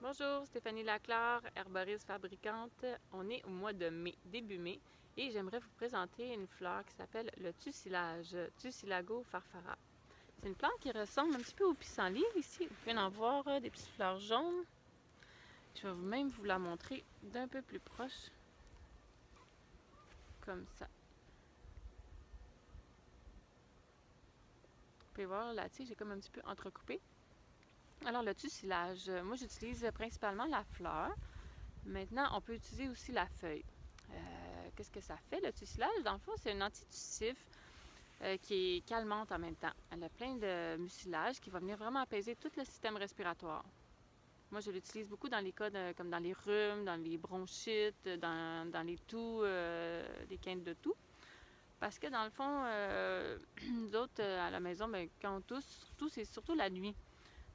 Bonjour, Stéphanie Laclare, herboriste fabricante. On est au mois de mai, début mai, et j'aimerais vous présenter une fleur qui s'appelle le tussilage, Tussilago farfara. C'est une plante qui ressemble un petit peu au pissenlit ici. Vous pouvez en voir des petites fleurs jaunes. Je vais même vous la montrer d'un peu plus proche, comme ça. Vous pouvez voir la tige est comme un petit peu entrecoupée. Alors le tussilage, moi j'utilise principalement la fleur. Maintenant, on peut utiliser aussi la feuille. Qu'est-ce que ça fait, le tussilage? Dans le fond, c'est un antitussif qui est calmante en même temps. Elle a plein de mucilage qui va venir vraiment apaiser tout le système respiratoire. Moi, je l'utilise beaucoup dans les cas comme dans les rhumes, dans les bronchites, dans les toux, les quintes de toux. Parce que dans le fond, nous autres, à la maison, ben, quand on tousse, surtout, c'est surtout la nuit.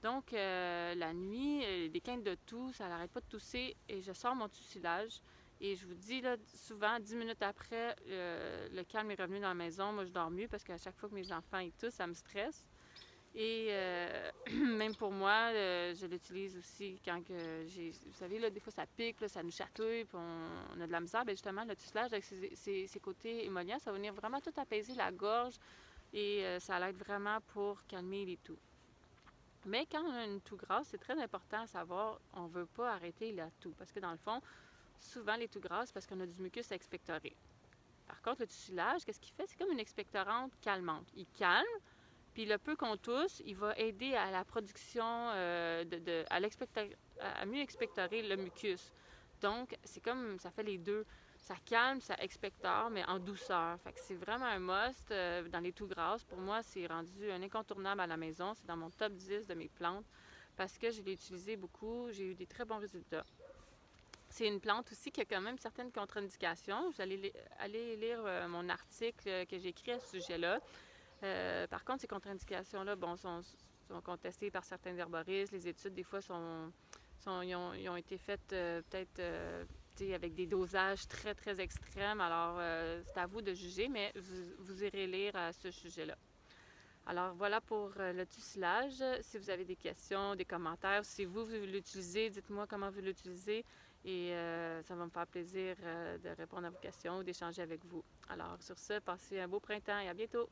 Donc, la nuit, des quintes de toux, ça n'arrête pas de tousser et je sors mon tussilage. Et je vous dis, là, souvent, 10 minutes après, le calme est revenu dans la maison. Moi, je dors mieux parce qu'à chaque fois que mes enfants y toussent, ça me stresse. Et même pour moi, je l'utilise aussi quand que j'ai... Vous savez, là, des fois, ça pique, là, ça nous chatouille, puis on a de la misère. Bien, justement, le tussilage, avec ses côtés émollients, ça va venir vraiment tout apaiser la gorge et ça l'aide vraiment pour calmer les toux. Mais quand on a une toux grasse, c'est très important à savoir, on ne veut pas arrêter la toux. Parce que dans le fond, souvent les toux grasses, c'est parce qu'on a du mucus à expectorer. Par contre, le tussilage, qu'est-ce qu'il fait? C'est comme une expectorante calmante. Il calme, puis le peu qu'on tousse, il va aider à la production, à mieux expectorer le mucus. Donc, c'est comme, ça fait les deux. Ça calme, ça expectore, mais en douceur. Fait que c'est vraiment un must dans les toux grasses. Pour moi, c'est rendu un incontournable à la maison. C'est dans mon top 10 de mes plantes parce que je l'ai utilisé beaucoup. J'ai eu des très bons résultats. C'est une plante aussi qui a quand même certaines contre-indications. Vous allez aller lire mon article que j'ai écrit à ce sujet-là. Par contre, ces contre-indications-là, bon, sont contestées par certains herboristes. Les études, des fois, ils ont été faites peut-être avec des dosages très, très extrêmes. Alors, c'est à vous de juger, mais vous irez lire à ce sujet-là. Alors, voilà pour le tussilage. Si vous avez des questions, des commentaires, si vous l'utilisez, dites-moi comment vous l'utilisez et ça va me faire plaisir de répondre à vos questions ou d'échanger avec vous. Alors, sur ce, passez un beau printemps et à bientôt!